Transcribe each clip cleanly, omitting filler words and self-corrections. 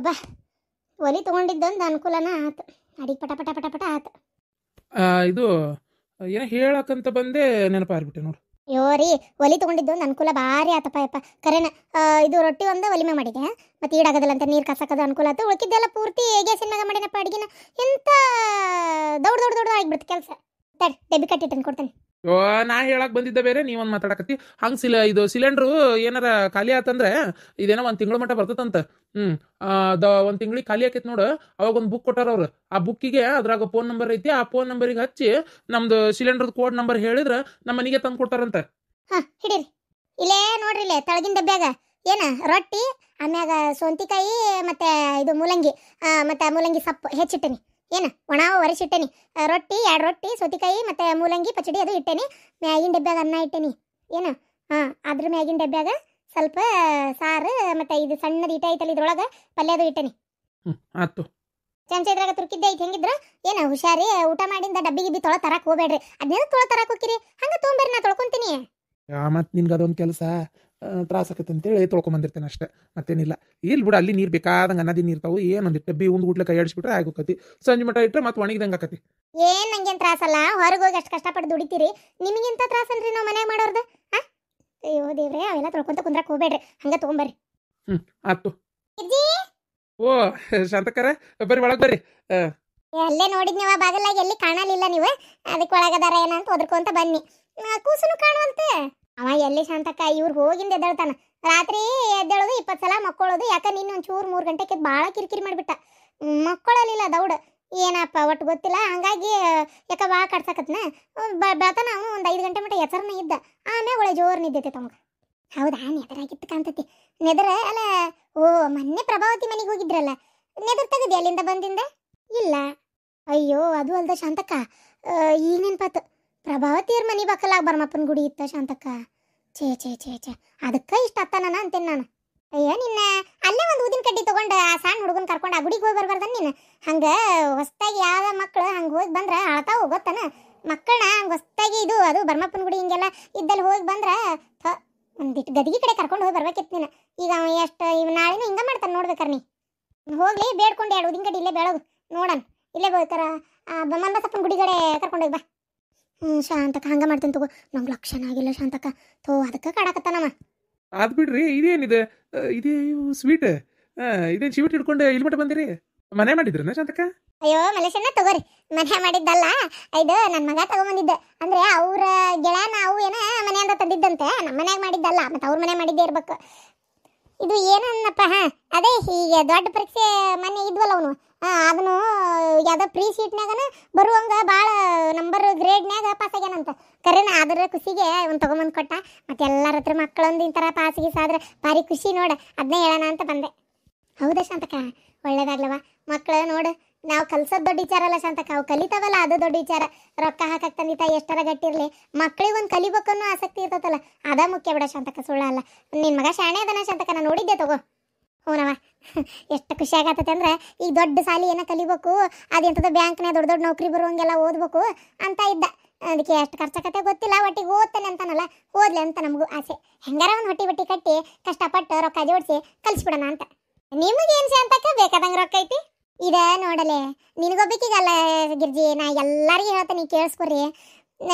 ಹಬ್ಬ ಒಲಿ ತೊಗೊಂಡಿದ್ದೊಂದು ಅನುಕೂಲನ ಆತು. ಅಡಿಗೆ ಪಟ ಪಟ ಪಟ ಪಟ ಆತು. ಇದು ಏನೋ ಹೇಳಕ್ಕಂತ ಬಂದೆ ನೆನಪಾಗ್ಬಿಟ್ಟೆ ನೋಡು. ಅಯ್ಯೋ ರೀ, ಒಲಿ ತೊಗೊಂಡಿದ್ದೊಂದು ಅನುಕೂಲ ಭಾರಿ ಆತಪ್ಪ ಯಪ್ಪ ಕರೆನ. ಇದು ರೊಟ್ಟಿ ಒಂದು ಒಲಿ ಮ್ಯಾಗ ಮಾಡಿದೆ, ಮತ್ತೆ ಈಡಾಗೋದಿಲ್ಲ ಅಂತ ನೀರು ಕಸಕದ ಅನುಕೂಲ ಆಯ್ತು. ಉಳ್ಕಿದ್ದೆಲ್ಲ ಪೂರ್ತಿ ಗ್ಯಾಸಿನ ಮ್ಯಾಗ ಮಾಡಿನಪ್ಪ ಅಡಿಗೆನ. ಎಂತ ದೊಡ್ಡ ದೊಡ್ಡ ದೊಡ್ಡ ಆಗಿಬಿಡ್ತು ಕೆಲಸ. ತಡಿ ಡೆಬ್ಬಿ ಕಟ್ಟಿಟ್ಟನ್ನು ಕೊಡ್ತೇನೆ. ನಾ ಹೇಳಕ್ ಬಂದಿದ್ದ ಬೇರೆ, ನೀವೊಂದು ಮಾತಾಡಕತ್ತಿ. ಹಂಗೆ ಇದು ಸಿಲಿಂಡ್ರು ಏನಾರ ಖಾಲಿ ಆತಂದ್ರೆ ಇದೇನೋ ಒಂದು ತಿಂಗಳ ಮಟ್ಟ ಬರ್ತದಂತ. ಒಂದು ತಿಂಗಳಿಗೆ ಖಾಲಿ ಆಕೈತಿ ನೋಡು. ಅವಾಗ ಒಂದು ಬುಕ್ ಕೊಟ್ಟಾರ ಅವ್ರು. ಆ ಬುಕ್ಕಿಗೆ ಅದ್ರಾಗ ಫೋನ್ ನಂಬರ್ ಐತಿ. ಆ ಫೋನ್ ನಂಬರಿಗೆ ಹಚ್ಚಿ ನಮ್ದು ಸಿಲಿಂಡರ್ದು ಕೋಡ್ ನಂಬರ್ ಹೇಳಿದ್ರೆ ನಮ್ಮ ಮನೆಗೆ ತಂದು ಕೊಡ್ತಾರಂತ. ಹಿಡೀರಿ, ಇಲ್ಲೇ ನೋಡ್ರಿ, ಇಲ್ಲೇ ತಳಗಿನ ಡಬ್ಬ್ಯಾಗ ಏನ ರೊಟ್ಟಿ, ಆಮ್ಯಾಗ ಸೌಂತಿಕಾಯಿ, ಮತ್ತೆ ಇದು ಮೂಲಂಗಿ, ಮತ್ತೆ ಮೂಲಂಗಿ ಸೊಪ್ಪು ಹೆಚ್ಚಿಟ್ಟೇನಿ. ಏನು ಒಣಾವು ಒರೆಸಿಟ್ಟೇನಿ. ರೊಟ್ಟಿ 2 ರೊಟ್ಟಿ, ಸೌತಿಕಾಯಿ ಮತ್ತೆ ಮೂಲಂಗಿ ಪಚಡಿ ಅದು ಇಟ್ಟೇನಿ. ಮ್ಯಾಗಿನ ಡಬ್ಬ್ಯಾಗ ಅನ್ನ ಇಟ್ಟೇನಿ. ಏನು ಅದ್ರ ಮ್ಯಾಗಿನ ಡಬ್ಬ್ಯಾಗ ಸ್ವಲ್ಪ ಸಾರು, ಮತ್ತೆ ಇದು ಸಣ್ಣದು ಇಟ ಐತಲ್ಲ ಇದ್ರೊಳಗೆ ಪಲ್ಯದು ಇಟ್ಟೇನಿ. ಆಯ್ತು. ಚಮಚ ಇದ್ರಾಗ ತುರ್ಕಿದ್ದೆ ಐತಿ. ಹೆಂಗಿದ್ರ ಏನು ಹುಷಾರಿ, ಊಟ ಮಾಡಿಂದ ಡಬ್ಬಿ ಗಿಬ್ಬಿ ತೊಳ ತರಕ್ ಹೋಗ್ಬೇಡ್ರಿ. ಅದನ್ನೆಲ್ಲ ತೊಳ ತರಕ್ ಹೋಗಿರಿ, ಹಂಗ ತೊಗೊಂಬೇರಿ, ನಾ ತೊಳ್ಕೊಂತೀನಿ. ಮತ್ತು ನಿನ್ಗೆ ಅದೊಂದು ಕೆಲಸ ತ್ರಾಸ ಆಕೈತೆ ಅಂತೇಳಿ ತೊಳ್ಕೊಂಬಂದಿರ್ತೇನೆ ಅಷ್ಟೇ, ಮತ್ತೇನಿಲ್ಲ. ಇಲ್ಲಿ ಬಿಡು, ಅಲ್ಲಿ ನೀರು ಬೇಕಾದಂಗೆ ಅನ್ನದಿ ನೀರು ತಾವು ಏನೊಂದು ಡಬ್ಬಿ ಉಂಡು ಗುಟ್ಲೆ ಕೈ ಆಡಿಸ್ಬಿಟ್ರೆ ಆಗೋಕತಿ. ಸಂಜೆ ಮಟ್ಟ ಇಟ್ಟರೆ ಮತ್ತೆ ಒಣಗಿದಂಗೆ ಆಕತಿ. ಏನ್ ನಂಗೇನು ತ್ರಾಸಲ್ಲ, ಹೊರಗೆ ಹೋಗಿ ಅಷ್ಟು ಕಷ್ಟಪಟ್ಟು ದುಡಿತೀರಿ. ನಿಮಗಿಂತ ತ್ರಾಸನ್ರಿ ನಾವು ಮನ್ಯಾಗ ಮಾಡೋರ್ದು. ಅಯ್ಯೋ ದೇವ್ರೆ, ಅವೆಲ್ಲ ತೊಳ್ಕೊಂತ ಕುಂದ್ರಕ್ ಹೋಗ್ಬೇಡ್ರಿ, ಹಂಗ ತೊಗೊಂಬರ್ರಿ. ಆಯ್ತು. ಓ ಶಾಂತಕರ, ಬರ್ರಿ ಒಳಗೆ ಬರ್ರಿ. ಅಲ್ಲೇ ನೋಡಿದ್ನಿವ ಬಾಗಲಾಗಿ, ಎಲ್ಲಿ ಕಾಣಲಿಲ್ಲ ನೀವು. ಅದಕ್ಕೆ ಒಳಗದಾರ ಏನಂತ ಒದ್ರಕೊಂತ ಬನ್ನಿ. ಕೂಸುನು ಕಾಣುವಂತೆ. ಅವ ಎಲ್ಲಿ ಶಾಂತಕ್ಕ, ಇವ್ರು ಹೋಗಿಂದ ಎದ್ದೇಳ್ತಾನ. ರಾತ್ರಿ ಎದ್ದೇಳೋದು 20 ಸಲ ಮಕ್ಕೊಳ್ಳೋದು. ಯಾಕ ನಿನ್ನ ಒಂಚೂರು 3 ಗಂಟೆಗೆ ಭಾಳ ಕಿರಿಕಿರಿ ಮಾಡಿಬಿಟ್ಟ. ಮಕ್ಕಳಲ್ಲಿಲ್ಲ ದೌಡ್. ಏನಪ್ಪ ಒಟ್ಟು ಗೊತ್ತಿಲ್ಲ. ಹಂಗಾಗಿ ಯಾಕ ಭಾಳ ಕಡ್ಸಕತ್ನ. ಬೆಳತನ ಅವನು ಒಂದು 5 ಗಂಟೆ ಮಟ್ಟ ಎಚ್ಚರನ ಇದ್ದ. ಆಮ್ಯಾಗ ಒಳ್ಳೆ ಜೋರು ನಿದ್ದೈತೆ ತಮಗೆ. ಹೌದಾ, ನೆದರಾಗಿತ್ತು ಕಾಣ್ತತಿ. ನೆದರ ಅಲ್ಲ. ಓ, ಮೊನ್ನೆ ಪ್ರಭಾವತಿ ಮನೆಗೆ ಹೋಗಿದ್ರಲ್ಲ, ನೆದರ್ ತೆಗದಿ ಅಲ್ಲಿಂದ ಬಂದಿಂದ? ಇಲ್ಲ. ಅಯ್ಯೋ, ಅದು ಅಲ್ದ ಶಾಂತಕ್ಕ, ಈಗ ನೆನ್ಪಾತು. ಪ್ರಭಾವತಿಯವ್ರ ಮನೆ ಬಕ್ಕಲಾಗ ಬರ್ಮಪ್ಪನ ಗುಡಿ ಇತ್ತ ಶಾಂತಕ್ಕ. ಛೇ ಛೇ ಛೇ ಛೇ, ಅದಕ್ಕೆ ಇಷ್ಟ ಅತ್ತನ ಅಂತೇನೆ ನಾನು. ಅಯ್ಯೋ, ನಿನ್ನ ಅಲ್ಲೇ ಒಂದು ಊದಿನ ಕಡ್ಡಿ ತೊಗೊಂಡು ಆ ಸಣ್ಣ ಹುಡುಗನ ಕರ್ಕೊಂಡು ಆ ಗುಡಿಗೆ ಹೋಗಿ ಬರ್ಬಾರ್ದ ನೀನು? ಹಂಗೆ ಹೊಸ್ತಾಗಿ ಯಾವ ಮಕ್ಕಳು ಹಂಗೆ ಹೋಗಿ ಬಂದ್ರೆ ಅಳ್ತಾವು ಗೊತ್ತನ. ಮಕ್ಕಳನ್ನ ಹಂಗೆ ಹೊಸ್ತಾಗಿ ಇದು ಅದು ಬರ್ಮಪ್ಪನ ಗುಡಿ ಹಿಂಗೆಲ್ಲ ಇದ್ದಲ್ಲಿ ಹೋಗಿ ಬಂದ್ರೆ ಒಂದಿಟ್ಟು ಗದಿಗೆ ಕಡೆ ಕರ್ಕೊಂಡು ಹೋಗಿ ಬರ್ಬೇಕಿತ್ತು ನೀನು. ಈಗ ಅವ ಎಷ್ಟು ನಾಳೆನೂ ಹಿಂಗೆ ಮಾಡ್ತಾನೆ ನೋಡ್ಬೇಕಾರೆ. ನೀ ಹೋಗ್ಲಿ ಬೇಡ್ಕೊಂಡು 2 ಊದಿನ ಕಡ್ಡಿ ಇಲ್ಲೇ ಬೆಳಗು ನೋಡೋಣ. ಇಲ್ಲೇ ಬೋಯ್ತಾರ ಮಂದಸಪ್ಪನ ಗುಡಿ ಕಡೆ ಕರ್ಕೊಂಡೋಗಿ ಬಾ. ಶಾಂತಕ್ಕ ಹಂಗೆ ಮಾಡ್ತೀನಿ ತಗೋ. ನಮ್ಗೆ ಲಕ್ಷಣ ಆಗಿಲ್ಲ ಶಾಂತಕ್ಕ. ಥೋ, ಅದಕ್ಕೆ ಕಾಡಕತ್ತಾನಮ್ಮ. ಅದು ಬಿಡ್ರಿ, ಇದೇನಿದೆ? ಇದೇ ಸ್ವೀಟ್, ಇದೇನು ಸ್ವೀಟ್ ಹಿಡ್ಕೊಂಡು ಇಲ್ಲಿ ಮಟ್ಟ ಬಂದಿರಿ? ಮನೆ ಮಾಡಿದ್ರನ ಶಾಂತಕ್ಕ? ಅಯ್ಯೋ ಮಲೇಶನ್ನ ತಗೋರಿ, ಮನೆ ಮಾಡಿದ್ದಲ್ಲ ಇದು. ನನ್ನ ಮಗ ತಗೊಂಬಂದಿದ್ದೆ. ಅಂದ್ರೆ ಅವ್ರ ಗೆಳೆಯ ನಾವು ಏನ ಮನೆಯಿಂದ ತಂದಿದ್ದಂತೆ, ನಮ್ಮ ಮನ್ಯಾಗ ಮಾಡಿದ್ದಲ್ಲ, ಮತ್ತೆ ಅವ್ರ ಮನೆ ಮಾಡಿದ್ದೇ ಇರ್ಬೇಕು. ಇದು ಏನನ್ನಪ್ಪ, ಅದೇ ಈಗ ದೊಡ್ಡ ಪರೀಕ್ಷೆ ಮನೆ ಇದ್ವಲ್ಲ ಅವನು, ಅದನ್ನು ಯಾವುದೋ ಪ್ರೀ ಸೀಟ್ನಾಗನ ಬರುವಂಗ ಭಾಳ ನಂಬರ್ ಗ್ರೇಡ್ನ್ಯಾಗ ಪಾಸ್ ಆಗ್ಯಾನಂತ. ಕರೆನ ಅದರ ಖುಷಿಗೆ ಒಂದು ತೊಗೊಂಬಂದು ಕೊಟ್ಟ. ಮತ್ತೆ ಎಲ್ಲರ ಹತ್ರ ಮಕ್ಕಳೊಂದು ಇಂಥರ ಪಾಸ್ ಗೀಸ್ ಆದ್ರೆ ಭಾರಿ ಖುಷಿ ನೋಡ. ಅದನ್ನೇ ಹೇಳೋಣ ಅಂತ ಬಂದೆ. ಹೌದಾ ಶಾಂತಕ್ಕ, ಒಳ್ಳೇದಾಗ್ಲವ. ಮಕ್ಕಳು ನೋಡು, ನಾವು ಕಲ್ಸೋದು ದೊಡ್ಡ ವಿಚಾರ ಅಲ್ಲ ಶಾಂತಕ್ಕ, ಅವು ಕಲಿತಾವಲ್ಲ ಅದು ದೊಡ್ಡ ವಿಚಾರ. ರೊಕ್ಕ ಹಾಕಕ್ಕೆ ತಂದಿ ತಾಯಿ ಎಷ್ಟರ ಗಟ್ಟಿರಲಿ, ಮಕ್ಕಳಿಗೆ ಒಂದು ಕಲಿಬೇಕನ್ನೋ ಆಸಕ್ತಿ ಇರ್ತೈತಲ್ಲ, ಅದ ಮುಖ್ಯ ಬಿಡ ಶಾಂತಕ್ಕ, ಸುಳ್ಳಲ್ಲ. ನಿನ್ನ ಮಗ ಶಾಣೆ ಅದನ ಶಾಂತಕ್ಕ, ನಾನು ನೋಡಿದ್ದೆ ತಗೋ. ಹ್ಞೂನವ, ಎಷ್ಟು ಖುಷಿ ಆಗತ್ತೈತೆ ಅಂದ್ರೆ ಈಗ ದೊಡ್ಡ ಸಾಲಿ ಏನೋ ಕಲಿಬೇಕು, ಅದೆಂಥದ್ದು ಬ್ಯಾಂಕ್ನಾಗ ದೊಡ್ಡ ದೊಡ್ಡ ನೌಕರಿ ಬರುವಂಗೆಲ್ಲ ಓದ್ಬೇಕು ಅಂತ ಇದ್ದ. ಅದಕ್ಕೆ ಎಷ್ಟು ಖರ್ಚಾಕತ್ತೆ ಗೊತ್ತಿಲ್ಲ, ಒಟ್ಟಿಗೆ ಓದ್ತಾನೆ ಅಂತಾನಲ್ಲ, ಓದ್ಲಿ ಅಂತ ನಮಗೂ ಆಸೆ. ಹೆಂಗಾರ ಒಂದು ಹೊಟ್ಟಿ ಕಟ್ಟಿ ಕಷ್ಟಪಟ್ಟು ರೊಕ್ಕ ಜೋಡಿಸಿ ಕಲಿಸ್ಬಿಡೋಣ ಅಂತ. ನಿಮಗೇನು ಶಾಂತಕ್ಕ, ಬೇಕಾದಂಗೆ ರೊಕ್ಕ ಐತಿ. ಇದ ನೋಡಲೆ, ನಿನಗೊಬ್ಬಕ್ಕಿಗಲ್ಲ ಗಿರ್ಜಿ, ನಾ ಎಲ್ಲರಿಗೂ ಹೇಳ್ತೇನೆ, ಕೇಳಿಸ್ಕೊರಿ.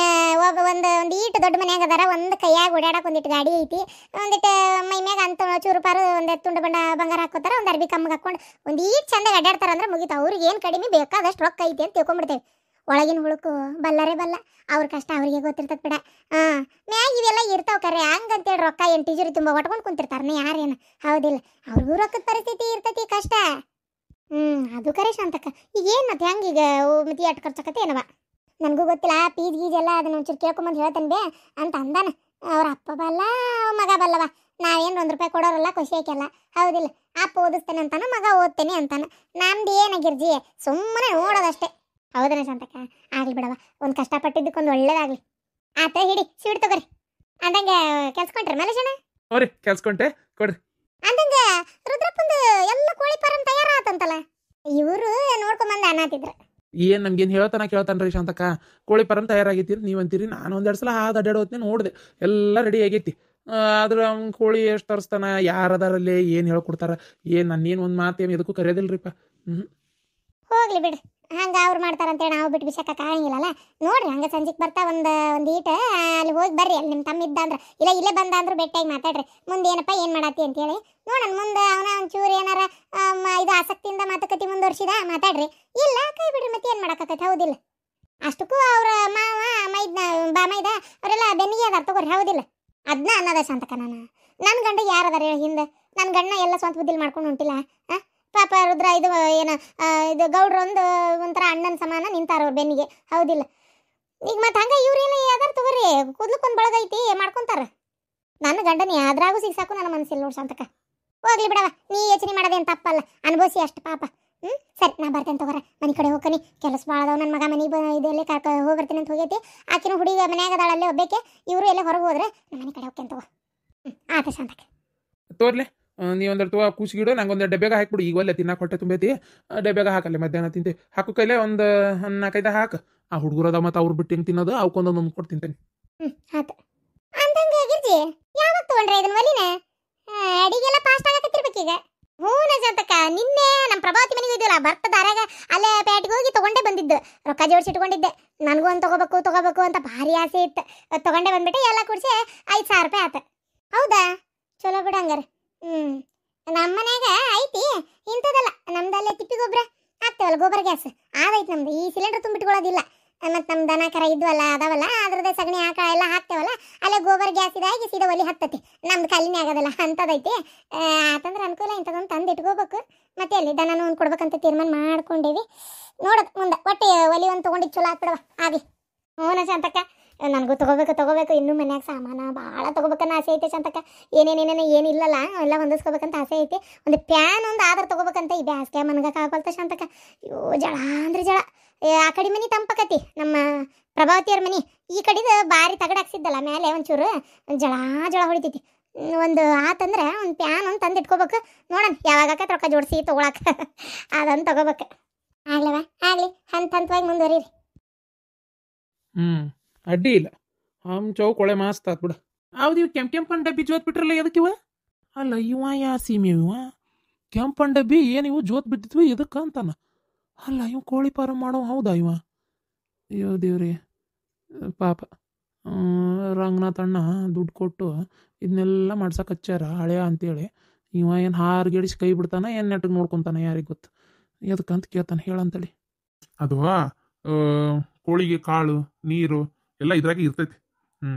ಒಂದು ಈಟು ದೊಡ್ಡ ಮನ್ಯಾಗ ಅದಾರ, ಒಂದು ಕೈಯಾಗ ಓಡಾಡಕ್ಕೆ ಒಂದಿಟ್ಟು ಗಾಡಿ ಐತಿ, ಒಂದಿಟ್ಟು ಮೈ ಮ್ಯಾಗ ಅಂತ ಚೂರುಪಾರು ಒಂದು ತುಂಡು ಬಂಗಾರ ಹಾಕೋತಾರ, ಒಂದು ಅರ್ಬಿ ಕಮ್ಮಗೆ ಹಾಕೊಂಡು ಒಂದು ಈಟು ಚಂದಾಗ ಅಡ್ಡಾಡ್ತಾರ ಅಂದ್ರೆ ಮುಗಿತು. ಅವ್ರಿಗೆ ಏನು ಕಡಿಮೆ ಬೇಕಾದಷ್ಟು ರೊಕ್ಕ ಐತಿ ಅಂತ ತಿಳ್ಕೊಂಡ್ಬಿಡ್ತೇವೆ. ಒಳಗಿನ ಹುಳುಕು ಬಲ್ಲರೇ ಬಲ್ಲ, ಅವ್ರ ಕಷ್ಟ ಅವ್ರಿಗೆ ಗೊತ್ತಿರ್ತದೆ ಬಿಡ. ಮ್ಯಾಗ ಇವೆಲ್ಲ ಇರ್ತಾವ ಕರೆ, ಹಂಗಂತೇಳಿ ರೊಕ್ಕ ಏನು ಟೀಜರಿ ತುಂಬ ಒಟ್ಕೊಂಡು ಕುಂತಿರ್ತಾರನೇ ಯಾರೇನು? ಹೌದಿಲ್ಲ, ಅವ್ರಿಗೂ ರೊಕ್ಕದ ಪರಿಸ್ಥಿತಿ ಇರ್ತೈತಿ, ಕಷ್ಟ. ಅದು ಕರೆ ಶಾಂತಕ್ಕ. ಈಗ ಏನು ಮತ್ತೆ ಹೆಂಗೀಗ ಮತ್ತೆ ಎಷ್ಟು ಖರ್ಚಾಕತ್ತೆ ಏನವ? ನನಗೂ ಗೊತ್ತಿಲ್ಲ, ಪೀಜ್ ಗೀಜ್ ಎಲ್ಲ ಅದನ್ನ ಒಂಚೂರು ಕೇಳ್ಕೊಂಬಂದು ಹೇಳ್ತಾನೆ ಬೇ ಅಂತ ಅಂದಾನ. ಅವ್ರ ಅಪ್ಪ ಬಲ್ಲ, ಮಗ ಬಲ್ಲವ. ನಾವೇನು 1 ರೂಪಾಯಿ ಕೊಡೋರಲ್ಲ, ಖುಷಿ ಆಯ್ಕೆಲ್ಲ. ಹೌದಿಲ್ಲ, ಅಪ್ಪ ಓದಿಸ್ತೇನೆ ಅಂತಾನ, ಮಗ ಓದ್ತೇನೆ ಅಂತಾನ. ನಮ್ದು ಏನಾಗಿರ್ಜಿ, ಸುಮ್ಮನೆ ನೋಡೋದಷ್ಟೇ. ಹೌದನ ಶಾಂತಕ್ಕ, ಆಗ್ಲಿ ಬಿಡವ, ಒಂದು ಕಷ್ಟಪಟ್ಟಿದ್ದಕ್ಕೊಂದು ಒಳ್ಳೇದಾಗ್ಲಿ. ಆತ ಹಿಡಿ, ಸ್ವೀಟ್ ತಗೋರಿ. ಅಂದಂಗೆ ಕೆಲ್ಸ್ಕೊಂಡ್ರಿ ಮಲೇಶಣ್ಣ? ಅವ್ರಿ ಕೆಲ್ಸ್ಕೊಂಡೆ ಕೊಡ್ರಿ. ಅಂದಂಗೆ ರುದ್ರಪ್ಪಂದು ಎಲ್ಲ ಕೋಳಿ ಫಾರಂ ತಯಾರಾತಂತಲ್ಲ, ಇವರು ನೋಡ್ಕೊಂಬಂದು ಅನ್ನತಿದ್ರು. ಏನು ನಮ್ಗೇನು ಕೇಳ್ತಾನ್ರಿ ಶಾಂತಕ್ಕ. ಕೋಳಿ ಫಾರಂ ತಯಾರಾಗೈತಿ ನೀವಂತೀರಿ. ನಾನು 1-2 ಸಲ ಅಡ್ಡಾಡೋತ್ನೇ ನೋಡಿದೆ, ಎಲ್ಲ ರೆಡಿ ಆಗೈತಿ. ಆದ್ರೆ ಅವ್ನ ಕೋಳಿ ಎಷ್ಟು ತರಿಸ್ತಾನ, ಯಾರು ಅದಾರಲ್ಲಿ, ಏನು ಹೇಳ್ಕೊಡ್ತಾರ, ಏನು ನನ್ನೇನು ಒಂದು ಮಾತು ಏನು ಎದಕ್ಕೂ ಕರೆಯೋದಿಲ್ರಿಪ್ಪ. ಹೋಗ್ಲಿ ಬಿಡು, ಹಂಗ ಅವ್ರು ಮಾಡ್ತಾರಂತೇಳಿ ನಾವು ಬಿಟ್ಟು ಬಿಸಕ್ಕೆ ಆಗಂಗಿಲ್ಲಲ್ಲ. ನೋಡ್ರಿ ಹಂಗ ಸಂಜೆಗೆ ಬರ್ತಾ ಒಂದು ಈಟ ಅಲ್ಲಿ ಹೋಗಿ ಬರ್ರಿ, ಅಲ್ಲಿ ನಿಮ್ಮ ತಮ್ಮ ಇದ್ದ ಅಂದ್ರೆ ಇಲ್ಲ ಇಲ್ಲೇ ಬಂದ ಅಂದ್ರು ಬೆಟ್ಟಾಗಿ ಮಾತಾಡ್ರಿ. ಮುಂದೆ ಏನಪ್ಪ ಏನು ಮಾಡತ್ತಿ ಅಂತೇಳಿ ನೋಡೋಣ. ಮುಂದೆ ಅವನ ಒಂಚೂರು ಏನಾರ ಇದು ಆಸಕ್ತಿಯಿಂದ ಮಾತುಕತೆ ಮುಂದುವರ್ಸಿದ ಮಾತಾಡ್ರಿ, ಇಲ್ಲ ಕೈ ಬಿಡ್ರಿ, ಮತ್ತೆ ಏನು ಮಾಡಕತ್ತೈತೆ, ಹೌದಿಲ್ಲ? ಅಷ್ಟಕ್ಕೂ ಅವ್ರ ಮಾವ ಮೈದ ಅವರೆಲ್ಲ ಬೆನ್ನಿಗೆ ಅದಾರ ತಗೋರಿ, ಹೌದಿಲ್ಲ? ಅದನ್ನ ಅನ್ನೋದ ಶಾಂತಕ. ನನ್ನ ಗಂಡ ಯಾರದಾರ ಹೇಳಿ ಹಿಂದೆ? ನನ್ನ ಗಂಡ ಎಲ್ಲ ಸ್ವಂತ ಬುದ್ಧಿಲಿ ಮಾಡ್ಕೊಂಡು ಹೊಂಟಿಲ್ಲ. ಪಾಪ ರುದ್ರ ಇದು ಇದು ಗೌಡ್ರೊಂದು ಒಂಥರ ಅಣ್ಣನ ಸಮಾನ ನಿಂತಾರ ಅವ್ರ ಬೆನ್ನಿಗೆ, ಹೌದಿಲ್ಲ? ಈಗ ಮತ್ತೆ ಹಂಗ ಇವ್ರೇನು ಯಾವ್ದಾರು ತಗೋರಿ, ಕೂದ್ಲಕ್ಕೊಂದು ಬಳಗೈತಿ ಮಾಡ್ಕೊಂತಾರ. ನನ್ನ ಗಂಡನ ಯಾವ್ದ್ರಾಗೂ ಸಿಗ್ಸಾಕು ನನ್ನ ಮನಸ್ಸಿಲ್ಲ ನೋಡಿ ಶಾಂತಕ. ಹೋಗ್ಲಿ ಬಿಡವ, ನೀ ಯೋಚನೆ ಮಾಡೋದೇನು ತಪ್ಪಲ್ಲ, ಅನುಭವಿಸಿ ಅಷ್ಟು ಪಾಪ. ಸರಿ, ನಾ ಬರ್ತೇನೆ ತಗೋರ, ಮನೆ ಕಡೆ ಹೋಗ್ಕನಿ, ಕೆಲಸ ಭಾಳ ಅದಾವ. ನನ್ನ ಮಗ ಮನೆ ಇದೆಲ್ಲೇ ಹೋಗ್ಬರ್ತೀನಿ ಅಂತ ಹೋಗೈತಿ. ಆಕಿನ ಹುಡುಗ ಮನ್ಯಾಗ ಅದಾಳಲ್ಲೇ ಒಬ್ಬೇಕೆ, ಇವರು ಎಲ್ಲ ಹೊರಗೆ ಹೋದ್ರೆ ನಮ್ಮ ಮನೆ ಕಡೆ ಹೋಗ್ತೇನೆ ತಗೋ. ಆತ ಶಾಂತಕ. ತೋರ್ಲೆ ನೀ ಒಂದೆರಡು ತಗೋ ಕೂಸಿಗಿಡು, ನಂಗೆ ಒಂದು ಡಬ್ಬ್ಯಾಗ ಹಾಕ್ಬಿಡು. ಈಗ ಒಲ್ಲೆ ತಿನ್ನಾಕ ಹೊಟ್ಟೆ ತುಂಬೈತಿ, ಡಬ್ಬ್ಯಾಗ ಹಾಕಲ್ಲ ಮಧ್ಯಾಹ್ನ ತಿಂತೀವಿ. ಹಾಕು ಕೈಲೆ ಒಂದು 4-5 ಹಾಕು. ಆ ಹುಡುಗರು ಅದ ಮತ್ತು ಅವ್ರು ಬಿಟ್ಟು ಹೆಂಗೆ ತಿನ್ನೋದು ಅವಕ್ಕೊಂದೊಂದು ಕೊಟ್ಟು ತಿಂತೇನೆ. ಆತ ಅಂತಂಗೆ ಗಿರ್ಜಿ, ಯಾವಾಗ ತೊಗೊಂಡ್ರೆ ಇದನ್ನ ಒಲಿನ? ಅಡಿಗೆಲ್ಲ ಫಾಸ್ಟ್ ಆಗತ್ತಿರ್ಬೇಕೀಗ. ಹ್ಞೂ ಶಾಂತಕ, ನಿನ್ನೆ ನಮ್ಮ ಪ್ರಭಾವತಿ ಮನೆಗೆ ಹೋಗಿದ್ವಲ್ಲ, ಬರ್ತದಾರಾಗ ಅಲ್ಲೇ ಪೇಟೆಗೆ ಹೋಗಿ ತೊಗೊಂಡೇ ಬಂದಿದ್ದು. ರೊಕ್ಕ ಜೋಡಿಸಿಟ್ಕೊಂಡಿದ್ದೆ, ನನಗೂ ಒಂದು ತಗೋಬೇಕು ಅಂತ ಭಾರಿ ಆಸೆ ಇತ್ತು. ತೊಗೊಂಡೇ ಬಂದ್ಬಿಟ್ಟೆ, ಎಲ್ಲ ಕೂಡಿಸಿ 5,000 ರೂಪಾಯಿ ಆತ. ಹೌದಾ? ಚಲೋ ಬಿಡು ಹಂಗಾರೆ. ನಮ್ಮ ಮನ್ಯಾಗ ಐತಿ ಇಂಥದಲ್ಲ, ನಮ್ದಲ್ಲೇ ತಿಪ್ಪಿ ಗೊಬ್ಬರ ಹಾಕ್ತೇವಲ್ಲ, ಗೋಬರ್ ಗ್ಯಾಸ್ ಅದೈತಿ ನಮ್ದು. ಈ ಸಿಲಿಂಡರ್ ತುಂಬಿಟ್ಕೊಳ್ಳೋದಿಲ್ಲ. ಮತ್ತು ನಮ್ಮ ದನ ಕರ ಇದ್ವಲ್ಲ ಅದಾವಲ್ಲ, ಅದ್ರದ್ದೇ ಸಗಣಿ ಆಕಳ ಎಲ್ಲ ಹಾಕ್ತೇವಲ್ಲ, ಅಲ್ಲೇ ಗೋಬರ್ ಗ್ಯಾಸ್ ಇದಾಗಿ ಸೀದಾ ಒಲಿ ಹತ್ತತಿ. ನಮ್ದು ಖಾಲಿನೇ ಆಗೋದಿಲ್ಲ, ಅಂಥದೈತಿ. ಆತಂದ್ರೆ ಅನುಕೂಲ. ಇಂಥದೊಂದು ತಂದು ಇಟ್ಕೋಬೇಕು. ಮತ್ತೆ ಅಲ್ಲಿ ದನನೂ ಒಂದು ಕೊಡ್ಬೇಕಂತ ತೀರ್ಮಾನ ಮಾಡ್ಕೊಂಡೇವಿ. ನೋಡೋದು ಮುಂದೆ ಒಟ್ಟು ಒಲಿ ಒಂದು ತೊಗೊಂಡಿದ್ದು ಚಲೋ ಆಗ್ಬಿಡವ ಆಗಿ. ಹ್ಞೂ ಶಾಂತಕ್ಕ, ನನಗೂ ತಗೋಬೇಕು. ಇನ್ನೂ ಮನ್ಯಾಗ ಸಾಮಾನು ಭಾಳ ತೊಗೋಬೇಕನ್ನ ಆಸೆ ಐತೆ ಶಾಂತಕ್ಕ. ಏನಿಲ್ಲಲ್ಲ, ಎಲ್ಲ ಹೊಂದಿಸ್ಕೋಬೇಕಂತ ಆಸೆ ಐತಿ. ಒಂದು ಪ್ಯಾನ್ ಒಂದು ಆದ್ರೆ ತೊಗೋಬೇಕಂತ. ಈ ಬ್ಯಾಸ್ಗೆ ಮನ್ಗಕ್ಕೆ ಆಗಲ್ತ ಶಾಂತಕ್ಕ. ಅಯ್ಯೋ ಜಳ ಅಂದ್ರೆ ಜಳ. ಆ ಕಡೆ ಮನೆ ತಂಪಕತಿ, ನಮ್ಮ ಪ್ರಭಾವತಿಯವ್ರ ಮನೆ. ಈ ಕಡೆದು ಭಾರಿ ತಗಡ ಹಾಕ್ಸಿದ್ದಲ್ಲ ಮೇಲೆ, ಒಂಚೂರು ಜಳ ಹೊಡಿತೈತಿ. ಒಂದು ಆತಂದ್ರೆ ಒಂದು ಪ್ಯಾನ್ ಒಂದು ತಂದು ಇಟ್ಕೋಬೇಕು. ನೋಡೋಣ ಯಾವಾಗಕ್ಕೆ ರೊಕ್ಕ ಜೋಡಿಸಿ ತೊಗೊಳಕ್ಕೆ ಅದನ್ನು ತೊಗೋಬೇಕು. ಆಗ್ಲವ ಆಗಲಿ, ಹಂತವಾಗಿ ಮುಂದುವರೀರಿ. ಅಡ್ಡಿ ಇಲ್ಲ. ಚೌಕೊಳೆ ಮಸ್ತ್ ಆತ್ ಬಿಡ. ಹೌದು, ಇವು ಕೆಂಪನ್ ಡಬ್ಬಿ ಜೋತ್ ಬಿಟ್ರಲ್ಲ, ಎದಕ್ಕಿವ? ಅಲ್ಲ ಇವ ಯಾ ಸೀಮೆ ಇವ ಕೆಂಪನ್ ಡಬ್ಬಿ ಏನು ಇವು ಜೋತ್ ಬಿಟ್ಟಿದ್ವಿ ಎದಕ್ಕೆ ಅಂತಾನ? ಅಲ್ಲ ಇವ್ ಕೋಳಿ ಫಾರಂ ಮಾಡೋ ಹೌದಾ ಇವ? ಅಯ್ಯೋ ದೇವ್ರಿ ಪಾಪ. ರಂಗನಾಥ್ ಅಣ್ಣ ದುಡ್ಡು ಕೊಟ್ಟು ಇದನ್ನೆಲ್ಲ ಮಾಡ್ಸಕ್ಕೆ ಹಚ್ಚಾರ ಹಳೆಯ ಅಂತೇಳಿ. ಇವ ಏನು ಹಾರ್ಗೆಡಿಸಿ ಕೈ ಬಿಡ್ತಾನ, ಏನು ನೆಟ್ಟಿಗೆ ನೋಡ್ಕೊತಾನ, ಯಾರಿಗೆ ಗೊತ್ತು. ಎದಕ್ಕಂತ ಕೇಳ್ತಾನೆ, ಹೇಳಂತಳಿ. ಅದು ಕೋಳಿಗೆ ಕಾಳು ನೀರು ಎಲ್ಲ ಇದ್ರಾಗೆ ಇರ್ತೈತಿ.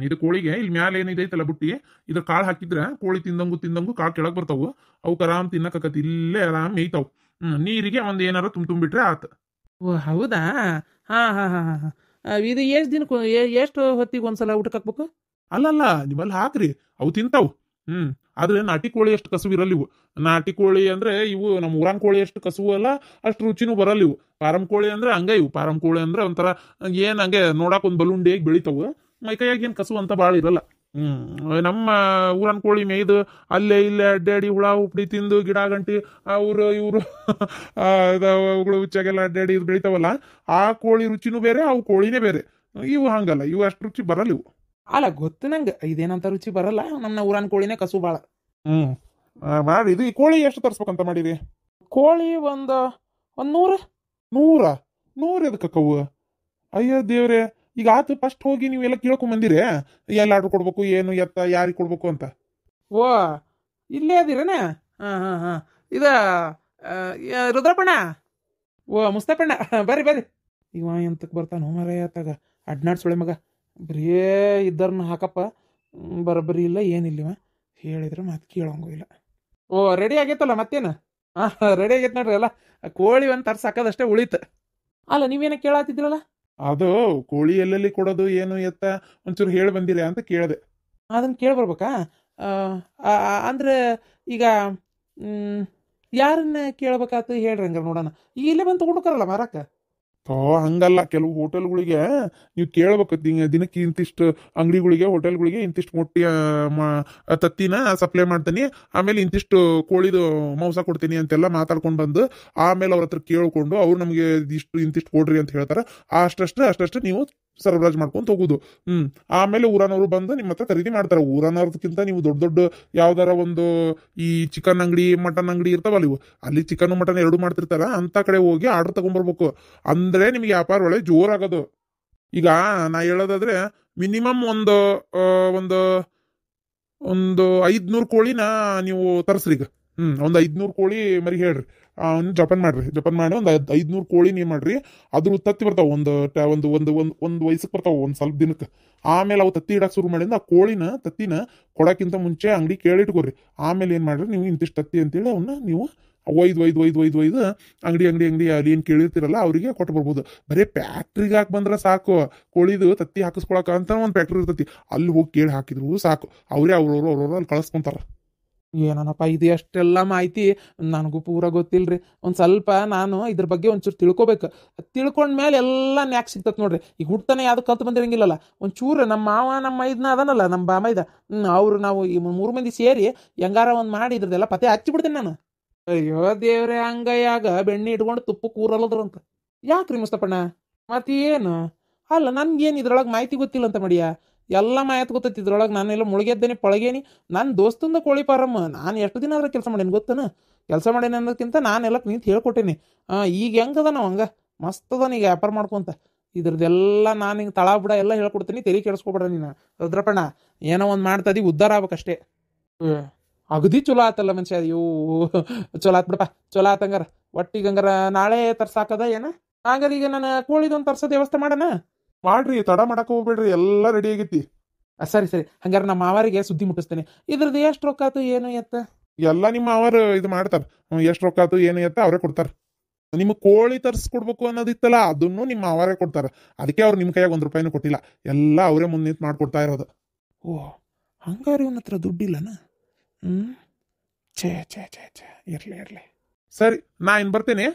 ಇದು ಕೋಳಿಗೆ ಇಲ್ಲಿ ಮ್ಯಾಲೆ ಏನಿದೈತಲ್ಲ ಬುಟ್ಟಿ, ಇದ್ರ ಕಾಳು ಹಾಕಿದ್ರೆ ಕೋಳಿ ತಿಂದಂಗು ಕಾಳು ಕೆಳಗೆ ಬರ್ತಾವು. ಅವಕ್ಕೆ ಆರಾಮ್ ತಿನ್ನಕತಿ, ಇಲ್ಲೇ ಆರಾಮ್ ಮೇಯ್ತಾವು. ನೀರಿಗೆ ಒಂದು ಏನಾರ ತುಂಬಿಟ್ರೆ ಆತ. ಓ ಹೌದಾ? ಹಾಂ. ಇದು ಎಷ್ಟು ದಿನಕ್ಕೆ ಎಷ್ಟು ಹೊತ್ತಿಗೆ ಒಂದ್ಸಲ ಊಟಕ್ಕೆ ಹಾಕ್ಬೇಕು? ಅಲ್ಲಲ್ಲ, ನೀವಲ್ಲಿ ಹಾಕ್ರಿ, ಅವು ತಿಂತಾವು. ಆದ್ರೆ ನಾಟಿ ಕೋಳಿ ಅಷ್ಟು ಕಸುವು ಇರಲ್ಲ ಇವು. ನಾಟಿ ಕೋಳಿ ಅಂದ್ರೆ ಇವು ನಮ್ಮ ಊರಾನ್ ಕೋಳಿ ಅಷ್ಟು ಕಸುವು ಅಲ್ಲ, ಅಷ್ಟು ರುಚಿನೂ ಬರಲ್ಲ ಇವು. ಫಾರಂ ಕೋಳಿ ಅಂದ್ರೆ ಹಂಗ ಇವು. ಫಾರಂ ಕೋಳಿ ಅಂದ್ರೆ ಒಂಥರ ಏನ್ ಹಂಗೆ ನೋಡಕ್ ಒಂದು ಬಲುಂಡಿಯಾಗಿ ಬೆಳಿತಾವು. ಮೈಕೈಯಾಗಿ ಏನು ಕಸುವು ಅಂತ ಭಾಳ ಇರಲ್ಲ. ನಮ್ಮ ಊರನ್ ಕೋಳಿ ಮೇಯ್ದು ಅಲ್ಲೇ ಇಲ್ಲೇ ಅಡ್ಡಾಡಿ ಹುಳ ಉಪ್ಪಡಿ ತಿಂದು ಗಿಡ ಗಂಟಿ ಇವರು ಹುಚ್ಚಾಗೆಲ್ಲ ಅಡ್ಡಾಡಿ ಇದು ಬೆಳಿತಾವಲ್ಲ, ಆ ಕೋಳಿ ರುಚಿನೂ ಬೇರೆ, ಅವು ಕೋಳಿನೇ ಬೇರೆ. ಇವು ಹಂಗಲ್ಲ, ಇವು ಅಷ್ಟು ರುಚಿ ಬರಲ್ಲ ಇವು. ಅಲ್ಲ ಗೊತ್ತು ನಂಗೆ, ಇದೇನಂತ ರುಚಿ ಬರಲ್ಲ. ನಮ್ಮ ಊರಾನ್ ಕೋಳಿನೇ ಕಸು ಭಾಳ. ಮಾಡಿ ಇದು ಈ ಕೋಳಿ ಎಷ್ಟು ತರಿಸ್ಬೇಕಂತ ಮಾಡಿರಿ? ಕೋಳಿ ಒಂದು 100 ಎದಕ್ಕೆ ಕವು? ಅಯ್ಯೋ ದೇವ್ರೆ, ಈಗ ಆತು ಫಸ್ಟ್ ಹೋಗಿ ನೀವೆಲ್ಲ ಕೇಳ್ಕೊಂಬಂದಿರಿ ಎಲ್ಲ ಆರ್ಡ್ರ್ ಕೊಡ್ಬೇಕು, ಏನು ಎತ್ತ ಯಾರಿಗೆ ಕೊಡ್ಬೇಕು ಅಂತ. ಓ ಇಲ್ಲೇ ಅದಿರನ? ಹಾಂ. ಇದ ರುದ್ರಪ್ಪಣ್ಣ, ಓ ಮುಸ್ತಪಣ್ಣ, ಬರ್ರಿ. ಇವ ಎಂತಕ್ಕೆ ಬರ್ತಾನ ಮರೆಯತ್ತಾಗ ಅಡ್ನಾಡ್ ಸುಳೆ ಮಗ. ಬರೀ ಇದ್ದರ್ನ ಹಾಕಪ್ಪ, ಬರೋಬ್ಬರಿ ಇಲ್ಲ ಏನಿಲ್ಲಿವ. ಹೇಳಿದ್ರೆ ಮತ್ತೆ ಕೇಳೋಂಗೂ ಇಲ್ಲ. ಓ ರೆಡಿ ಆಗೈತಲ್ಲ ಮತ್ತೇನು? ರೆಡಿ ಆಗೈತೆ ನೋಡ್ರಿ ಎಲ್ಲ. ಕೋಳಿ ಒಂದು ತರ್ಸಾಕದಷ್ಟೇ ಉಳಿತು. ಅಲ್ಲ ನೀವೇನ ಕೇಳತ್ತಿದ್ರಲ್ಲ? ಅದು ಕೋಳಿ ಎಲ್ಲೆಲ್ಲಿ ಕೊಡೋದು ಏನು ಎತ್ತ ಒಂಚೂರು ಹೇಳಿ ಬಂದಿಲ್ಲ ಅಂತ ಕೇಳಿದೆ. ಅದನ್ನು ಕೇಳಿ ಬರ್ಬೇಕಾ? ಅಂದ್ರೆ ಈಗ ಯಾರನ್ನ ಕೇಳ್ಬೇಕಾತು ಹೇಳ್ರಿ ಹಂಗಾರೆ ನೋಡೋಣ. ಈಗ ಇಲ್ಲೇ ಬಂದು ತೊಗೊಂಡ್ಕರಲ್ಲ ಮಾರಕ್ಕ. ಹಂಗಲ್ಲ, ಕೆಲವು ಹೋಟೆಲ್ಗಳಿಗೆ ನೀವು ಕೇಳ್ಬೇಕು. ದಿನಕ್ಕೆ ಇಂತಿಷ್ಟು ಅಂಗಡಿಗಳಿಗೆ ಹೋಟೆಲ್ಗಳಿಗೆ ಇಂತಿಷ್ಟು ಮೊಟ್ಟಿ ತತ್ತಿನ ಸಪ್ಲೈ ಮಾಡ್ತೀನಿ, ಆಮೇಲೆ ಇಂತಿಷ್ಟು ಕೋಳಿದು ಮಾಂಸ ಕೊಡ್ತೀನಿ ಅಂತೆಲ್ಲ ಮಾತಾಡ್ಕೊಂಡು ಬಂದು ಆಮೇಲೆ ಅವ್ರ ಹತ್ರ ಕೇಳ್ಕೊಂಡು ಅವ್ರು ನಮಗೆ ಇಂತಿಷ್ಟು ಕೊಡ್ರಿ ಅಂತ ಹೇಳ್ತಾರೆ. ಅಷ್ಟಷ್ಟು ನೀವು ಸರಬರಾಜು ಮಾಡ್ಕೊಂತ ಹೋಗುದು. ಆಮೇಲೆ ಊರನವರು ಬಂದು ನಿಮ್ಮ ಹತ್ರ ಖರೀದಿ ಮಾಡ್ತಾರೆ. ಊರನವ್ರದಕ್ಕಿಂತ ನೀವು ದೊಡ್ಡ ದೊಡ್ಡ ಯಾವ್ದಾರ ಒಂದು ಈ ಚಿಕನ್ ಅಂಗಡಿ ಮಟನ್ ಅಂಗಡಿ ಇರ್ತಾವಲ್ಲ ಇವು, ಅಲ್ಲಿ ಚಿಕನ್ ಮಟನ್ ಎರಡು ಮಾಡ್ತಿರ್ತಾರ, ಅಂತ ಕಡೆ ಹೋಗಿ ಆರ್ಡರ್ ತಗೊಂಡ್ಬರ್ಬೇಕು. ಅಂದ್ರೆ ನಿಮ್ಗೆ ವ್ಯಾಪಾರ ಒಳ್ಳೆ ಜೋರಾಗೋದು. ಈಗ ನಾ ಹೇಳೋದಾದ್ರೆ ಮಿನಿಮಮ್ ಒಂದು ಒಂದು ಒಂದು 500 ಕೋಳಿನ ನೀವು ತರಿಸ್ರಿ. ಈಗ ಒಂದು 500 ಕೋಳಿ ಮರಿ ಹೇಳ್ರಿ, ಜಪಾನ್ ಮಾಡ್ರಿ. ಜಪಾನ್ ಮಾಡಿ ಒಂದು 500 ಕೋಳಿ ನೀವು ಮಾಡ್ರಿ. ಅದ್ರ ತತ್ತಿ ಬರ್ತಾವ, ಒಂದು ಒಂದು ಒಂದು ಒಂದು ಒಂದು ವಯಸ್ಸಿಗೆ ಬರ್ತಾವ, ಒಂದು ಸ್ವಲ್ಪ ದಿನಕ್ಕೆ. ಆಮೇಲೆ ಅವು ತತ್ತಿ ಇಡಕ್ಕೆ ಶುರು ಮಾಡಿದ್ರೆ ಆ ಕೋಳಿನ ತತ್ತಿನ ಕೊಡಕ್ಕಿಂತ ಮುಂಚೆ ಅಂಗಡಿ ಕೇಳಿಟ್ಕೊರಿ. ಆಮೇಲೆ ಏನು ಮಾಡ್ರಿ, ನೀವು ಇಂತಿಷ್ಟು ತತ್ತಿ ಅಂತೇಳಿ ಅವನ್ನ ನೀವು ಒಯ್ದು ಅಂಗಡಿ ಅಲ್ಲಿ ಏನು ಕೇಳಿರ್ತಿರಲ್ಲ ಅವರಿಗೆ ಕೊಟ್ಟು ಬರ್ಬೋದು. ಬರೀ ಫ್ಯಾಕ್ಟ್ರಿಗೆ ಹಾಕಿ ಬಂದ್ರೆ ಸಾಕು, ಕೋಳಿದು ತತ್ತಿ ಹಾಕಿಸ್ಕೊಳಕ ಅಂತ ಒಂದು ಫ್ಯಾಕ್ಟ್ರಿ ಇರ್ತೈತಿ, ಅಲ್ಲಿ ಹೋಗಿ ಕೇಳಿ ಹಾಕಿದ್ರು ಸಾಕು, ಅವರೇ ಅವ್ರವ್ರು ಅಲ್ಲಿ ಕಳಿಸ್ಕೊಂತಾರ. ಏನನಪ್ಪ ಇದು ಅಷ್ಟೆಲ್ಲ ಮಾಹಿತಿ ನನಗೂ ಪೂರ ಗೊತ್ತಿಲ್ರಿ. ಒಂದು ಸ್ವಲ್ಪ ನಾನು ಇದ್ರ ಬಗ್ಗೆ ಒಂಚೂರು ತಿಳ್ಕೊಬೇಕು. ತಿಳ್ಕೊಂಡ್ಮೇಲೆ ಎಲ್ಲ ನ್ಯಾಕ್ ಸಿಗ್ತತ್ ನೋಡ್ರಿ. ಈಗ ಹುಡ್ತಾನೆ ಯಾವ್ದು ಕಲ್ತು ಬಂದಿರಂಗಿಲ್ಲಲ್ಲ, ಒಂಚೂರು ನಮ್ಮ ಮಾವ ನಮ್ಮ ಮೈದ್ನ ಅದನ್ನಲ್ಲ, ನಮ್ಮ ಬಾಮೈದ ಅವ್ರು ನಾವು ಈ 3 ಮಂದಿ ಸೇರಿ ಹೆಂಗಾರ ಒಂದು ಮಾಡಿ ಇದ್ರದೆಲ್ಲ ಪತ್ತೆ ಹಚ್ಚಿಬಿಡ್ತೇನೆ ನಾನು. ಅಯ್ಯೋ ದೇವ್ರೆ, ಹಂಗಯ್ಯಾಗ ಬೆಣ್ಣೆ ಇಟ್ಕೊಂಡು ತುಪ್ಪ ಕೂರಲ್ಲದ್ರಂತ. ಯಾಕ್ರಿ ಮುಸ್ತಪಣ್ಣ ಮತ್ತೇನು? ಅಲ್ಲ ನನ್ಗೇನು ಇದ್ರೊಳಗೆ ಮಾಹಿತಿ ಗೊತ್ತಿಲ್ಲ ಅಂತ ಮಾಡಿಯ, ಎಲ್ಲ ಮಾಹಿತಿ ಗೊತ್ತೈತಿ ಇದ್ರೊಳಗೆ. ನಾನೆಲ್ಲ ಮುಳುಗೆದ್ದೇನೆ ಪಳಗೇನಿ. ನನ್ನ ದೋಸ್ತಂದ ಕೋಳಿ ಫಾರಮ್ ನಾನು ಎಷ್ಟು ದಿನ ಆದ್ರೆ ಕೆಲಸ ಮಾಡೇನಿ ಗೊತ್ತನ. ಕೆಲಸ ಮಾಡೇನಿ ಅನ್ನೋದಕ್ಕಿಂತ ನಾನೆಲ್ಲ ನಿಂತು ಹೇಳ್ಕೊಟ್ಟೇನಿ. ಈಗ ಹೆಂಗದ ನಾವು ಹಂಗೆ ಮಸ್ತ್ ಅದ ಈಗ ವ್ಯಾಪಾರ ಮಾಡ್ಕೊಂತ. ಇದ್ರದ್ದೆಲ್ಲ ನಾನು ಹಿಂಗೆ ತಳ ಬಿಡ ಎಲ್ಲ ಹೇಳ್ಕೊಡ್ತೀನಿ, ತೆರಿಗೆ ಕೆಡಿಸ್ಕೊಬೇಡ ನೀನು ರುದ್ರಪ್ಪಣ್ಣ. ಏನೋ ಒಂದು ಮಾಡ್ತದಿ, ಉದ್ಧಾರ ಆಗ್ಬೇಕಷ್ಟೇ. ಅಗದಿ ಚಲೋ ಆತಲ್ಲ ಮನುಷ್ಯ. ಅಯ್ಯೋ ಚಲೋ ಆತ್ ಬಿಡಪ್ಪ, ಚಲೋ ಆತಂಗಾರ. ಒಟ್ಟಿಗೆ ಹಂಗಾರ ನಾಳೆ ತರ್ಸಾಕದ ಏನ? ಹಂಗಾರ ಈಗ ನಾನು ಕೋಳಿದೊಂದು ತರ್ಸೋದು ವ್ಯವಸ್ಥೆ ಮಾಡೋಣ. ಮಾಡ್ರಿ, ತಡ ಮಾಡಕ್ ಹೋಗ್ಬೇಡ್ರಿ, ಎಲ್ಲ ರೆಡಿ ಆಗೈತಿ. ಸರಿ ಹಂಗಾರೆ ನಮ್ಮ ಮಾವರಿಗೆ ಸುದ್ದಿ ಮುಟ್ಟಿಸ್ತೇನೆ. ಇದ್ರದ್ದು ಎಷ್ಟು ರೊಕ್ಕ ಆತು ಏನು ಎತ್ತ ಎಲ್ಲ ನಿಮ್ಮ ಅವರು ಇದು ಮಾಡ್ತಾರ. ಎಷ್ಟು ರೊಕ್ಕ ಆತು ಏನು ಎತ್ತ ಅವರೇ ಕೊಡ್ತಾರ. ನಿಮ್ಗೆ ಕೋಳಿ ತರಿಸ್ಕೊಡ್ಬೇಕು ಅನ್ನೋದಿತ್ತಲ್ಲ, ಅದನ್ನು ನಿಮ್ಮ ಅವರೇ ಕೊಡ್ತಾರ. ಅದಕ್ಕೆ ಅವ್ರು ನಿಮ್ಮ ಕೈಯಾಗ 1 ರೂಪಾಯಿನೂ ಕೊಟ್ಟಿಲ್ಲ, ಎಲ್ಲ ಅವರೇ ಮುಂದೆ ನಿಂತು ಮಾಡ್ಕೊಡ್ತಾ ಇರೋದು. ಓ ಹಂಗಾರೆ ಇವನ ಹತ್ರ ದುಡ್ಡಿಲ್ಲನ? ಛೇ ಇರ್ಲಿ. ಸರಿ, ನಾ ಇನ್ ಬರ್ತೇನೆ.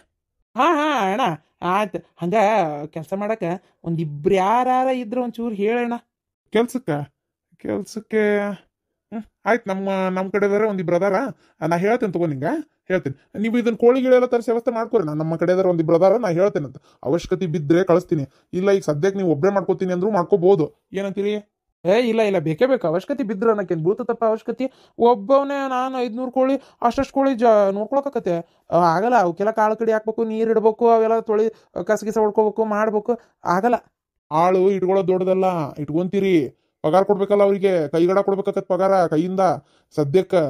ಹಾ ಅಣ್ಣ ಆಯ್ತು. ಹಂಗ ಕೆಲಸ ಮಾಡಕ್ಕೆ ಒಂದಿಬ್ರು ಯಾರ ಇದ್ರೆ ಒಂಚೂರು ಹೇಳಣ್ಣ. ಕೆಲ್ಸಕ್ಕೆ ಆಯ್ತು. ನಮ್ಮ ಕಡೆ ಒಂದಿಬ್ರು ಅದಾರ, ನಾ ಹೇಳ್ತೇನೆ ತಗೋ. ನಿಂಗ ಹೇಳ್ತೀನಿ, ನೀವು ಇದನ್ನ ಕೋಳಿಗಳೆಲ್ಲ ತರಿಸಿ ವ್ಯವಸ್ಥೆ ಮಾಡ್ಕೊರಿ. ನಮ್ಮ ಕಡೆ ಒಂದಿಬ್ರು ಅದಾರ, ನಾ ಹೇಳ್ತೇನೆ ಅಂತ. ಅವಶ್ಯಕತೆ ಬಿದ್ದರೆ ಕಳಿಸ್ತೀನಿ. ಇಲ್ಲ ಈಗ ಸದ್ಯಕ್ಕೆ ನೀವು ಒಬ್ಬರೇ ಮಾಡ್ಕೋತೀನಿ ಅಂದ್ರೂ ಮಾಡ್ಕೋಬಹುದು. ಏನಂತೀರಿ? ಇಲ್ಲ ಬೇಕೇ ಬೇಕು. ಅವಶ್ಯಕತೆ ಬಿದ್ರೆ ಅನ್ನೋಕೇನು ಬೀಳ್ತಪ್ಪ ಅವಶ್ಯಕತೆ. ಒಬ್ಬವನೇ ನಾನು 500 ಕೋಳಿ ಅಷ್ಟು ಕೋಳಿ ನೋಡ್ಕೊಳಕತ್ತೆ ಆಗಲ್ಲ. ಅವಕ್ಕೆಲ್ಲ ಕಾಳು ಕಡಿ ಹಾಕ್ಬೇಕು, ನೀರು ಇಡ್ಬೇಕು, ಅವೆಲ್ಲ ತೊಳಿ ಕಸಗಿಸ ಹೊಡ್ಕೋಬೇಕು, ಮಾಡ್ಬೇಕು, ಆಗಲ್ಲ. ಆಳು ಇಟ್ಕೊಳ್ಳೋದು ದೊಡ್ಡದಲ್ಲ, ಇಟ್ಕೊಂತೀರಿ. ಪಗಾರ ಕೊಡ್ಬೇಕಲ್ಲ ಅವ್ರಿಗೆ, ಕೈಗಡ ಕೊಡ್ಬೇಕಾಗತ್ ಪಗಾರ ಕೈಯಿಂದ. ಸದ್ಯಕ್ಕೆ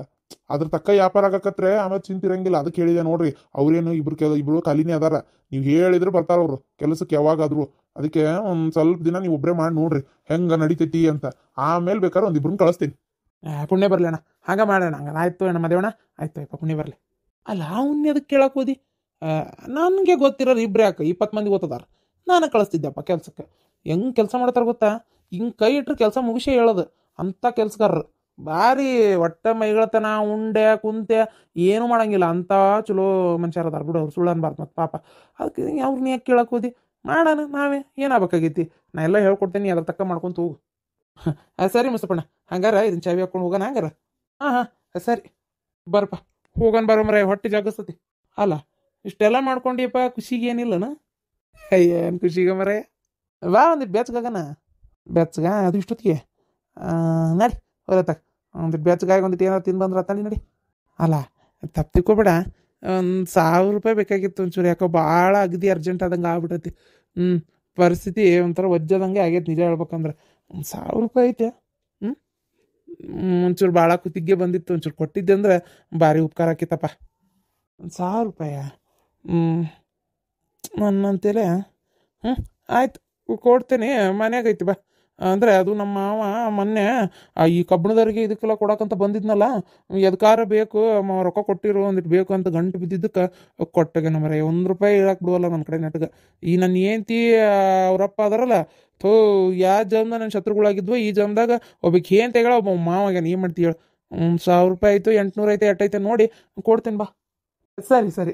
ಅದ್ರ ತಕ್ಕ ವ್ಯಾಪಾರ ಆಗಕತ್ರೆ ಆಮೇಲೆ ಚಿಂತಿರಂಗಿಲ್ಲ. ಅದಕ್ಕೆ ಹೇಳಿದೆ ನೋಡ್ರಿ. ಅವ್ರೇನು ಇಬ್ರು ಖಾಲಿನೇ ಅದಾರ. ನೀವು ಹೇಳಿದ್ರೆ ಬರ್ತಾರ ಅವ್ರು ಕೆಲಸಕ್ಕೆ ಯಾವಾಗಾದ್ರು. ಅದಕ್ಕೆ ಒಂದ್ ಸ್ವಲ್ಪ ದಿನ ನೀವು ಒಬ್ಬರೇ ಮಾಡಿ ನೋಡ್ರಿ ಹೆಂಗ ನಡಿತೈತಿ ಅಂತ. ಆಮೇಲೆ ಬೇಕಾದ್ರೆ ಒಂದಿಬ್ರನ್ನ ಕಳಿಸ್ತೀನಿ. ಪುಣ್ಯ ಬರ್ಲಿ ಅಣ್ಣ, ಹಂಗ ಮಾಡೋಣ. ಹಂಗ ಆಯ್ತು ಅಣ್ಣ, ಮದೇವಣ್ಣ ಆಯ್ತು. ಪುಣ್ಯ ಬರ್ಲಿ. ಅಲ್ಲ ಅವನ್ನ ಅದಕ್ಕೆ ಕೇಳಕ್ ಹೋದಿ? ನನಗೆ ಗೊತ್ತಿರೋರು ಇಬ್ರೇ ಯಾಕೆ 20 ಮಂದಿ ಗೊತ್ತದಾರ. ನಾನು ಕಳಿಸ್ತಿದ್ದೆಪ್ಪ ಕೆಲ್ಸಕ್ಕೆ. ಹೆಂಗ್ ಕೆಲಸ ಮಾಡ್ತಾರ ಗೊತ್ತಾ? ಹಿಂಗೆ ಕೈ ಇಟ್ರೆ ಕೆಲಸ ಮುಗಿಸೇ ಹೇಳೋದು ಅಂಥ ಕೆಲ್ಸಗಾರರು. ಭಾರಿ ಒಟ್ಟ ಮೈಗಳತನ, ಉಂಡೆ ಕುಂತೆ ಏನು ಮಾಡಂಗಿಲ್ಲ ಅಂತ ಚಲೋ ಮನುಷ್ಯರು ಅದಾರ ಬಿಡು. ಅವ್ರು ಸುಳ್ಳು ಅನ್ಬಾರ್ದು ಮತ್ತೆ ಪಾಪ. ಅದಕ್ಕೆ ಅವ್ರನ್ನ ಯಾಕೆ ಕೇಳಕ್ ಹೋದಿ? ಮಾಡೋಣ ನಾವೇ, ಏನಾಗಬೇಕಾಗೈತಿ? ನಾ ಎಲ್ಲ ಹೇಳ್ಕೊಡ್ತೇನೆ, ಅದ್ರ ತಕ್ಕ ಮಾಡ್ಕೊಂತ ಹೋಗು. ಸರಿ ಮುಸ್ತಪಣ್ಣ, ಹಂಗಾರ ಇದನ್ನ ಚಾವಿ ಹಾಕೊಂಡು ಹೋಗೋಣ ಹಂಗಾರ. ಹಾಂ ಸರಿ ಬರಪ್ಪ, ಹೋಗೋಣ ಬರೋಮ್ರ. ಹೊಟ್ಟೆ ಜಾಗಸ್ತತಿ ಅಲ್ಲ. ಇಷ್ಟೆಲ್ಲ ಮಾಡ್ಕೊಂಡಿಯಪ್ಪ, ಖುಷಿಗೆ ಏನಿಲ್ಲನ? ಏನು ಖುಷಿಗೆ ಮರ? ಬಾ ಒಂದಿಟ್ಟು ಬೆಚ್ಚಗಾಗನ. ಬೆಚ್ಚಗ ಅದು ಇಷ್ಟೊತ್ತಿಗೆ ನಡಿ ಹೊರತಾಗ ಒಂದಿಟ್ಟು ಬೆಚ್ಚಗಾಗಿ ಒಂದಿಟ್ಟು ಏನಾರು ತಿಂದು ಬಂದ್ರೆ ತಡಿ ನಡಿ. ಅಲ್ಲ ತಪ್ಪು ತಿಳ್ಕೊಬೇಡ, 1000 ರೂಪಾಯಿ ಬೇಕಾಗಿತ್ತು ಒಂಚೂರು. ಯಾಕೋ ಭಾಳ ಅಗದಿ ಅರ್ಜೆಂಟ್ ಆದಂಗೆ ಆಗ್ಬಿಟ್ಟೈತಿ. ಪರಿಸ್ಥಿತಿ ಒಂಥರ ವಜ್ಜದಂಗೆ ಆಗೈತೆ ನಿಜ ಹೇಳ್ಬೇಕಂದ್ರೆ. 1000 ರೂಪಾಯಿ ಐತೆ. ಒಂಚೂರು ಭಾಳ ಕುತ್ತಿಗೆ ಬಂದಿತ್ತು, ಒಂಚೂರು ಕೊಟ್ಟಿದ್ದೆ ಅಂದ್ರೆ ಭಾರಿ ಉಪಕಾರ ಆಕಿತ್ತಪ್ಪ. 1000 ರೂಪಾಯ ನನ್ನಂತೇಲೆ ಆಯ್ತು ಕೊಡ್ತೇನೆ. ಮನ್ಯಾಗ ಐತಿ ಬಾ. ಅಂದರೆ ಅದು ನಮ್ಮ ಮಾವ ಮೊನ್ನೆ ಈ ಕಬ್ಬಣದವ್ರಿಗೆ ಇದಕ್ಕೆಲ್ಲ ಕೊಡೋಕಂತ ಬಂದಿದ್ನಲ್ಲ, ಎದಕಾರ ಬೇಕು ರೊಕ್ಕ ಕೊಟ್ಟಿರು ಒಂದಿಟ್ಟು ಬೇಕು ಅಂತ ಗಂಟು ಬಿದ್ದಿದ್ದಕ್ಕೆ ಕೊಟ್ಟಗೆ. ನಮ್ಮರೆ 1 ರೂಪಾಯಿ ಹೇಳಕ್ಕೆ ಬಿಡುವಲ್ಲ ನನ್ನ ಕಡೆ ನೆಟ್ಗೆ. ಈ ನನ್ನ ಹೆಂಡ್ತಿ ಅವರಪ್ಪ ಅದಾರಲ್ಲ, ಯಾವ ಜನ್ಮದ ನನ್ನ ಶತ್ರುಗಳಾಗಿದ್ವು, ಈ ಜನ್ಮದಾಗ ಒಬ್ಬಕ್ಕೆ ಏನು ತೆಗಳ ಒಬ್ಬ ಮಾವಾಗ ಏನು ಮಾಡ್ತೀವಿ ಹೇಳು. 1000 ರೂಪಾಯಿ ಆಯಿತು, 800 ಐತೆ, 8 ಐತೆ ನೋಡಿ ಕೊಡ್ತೇನೆ ಬಾ. ಸರಿ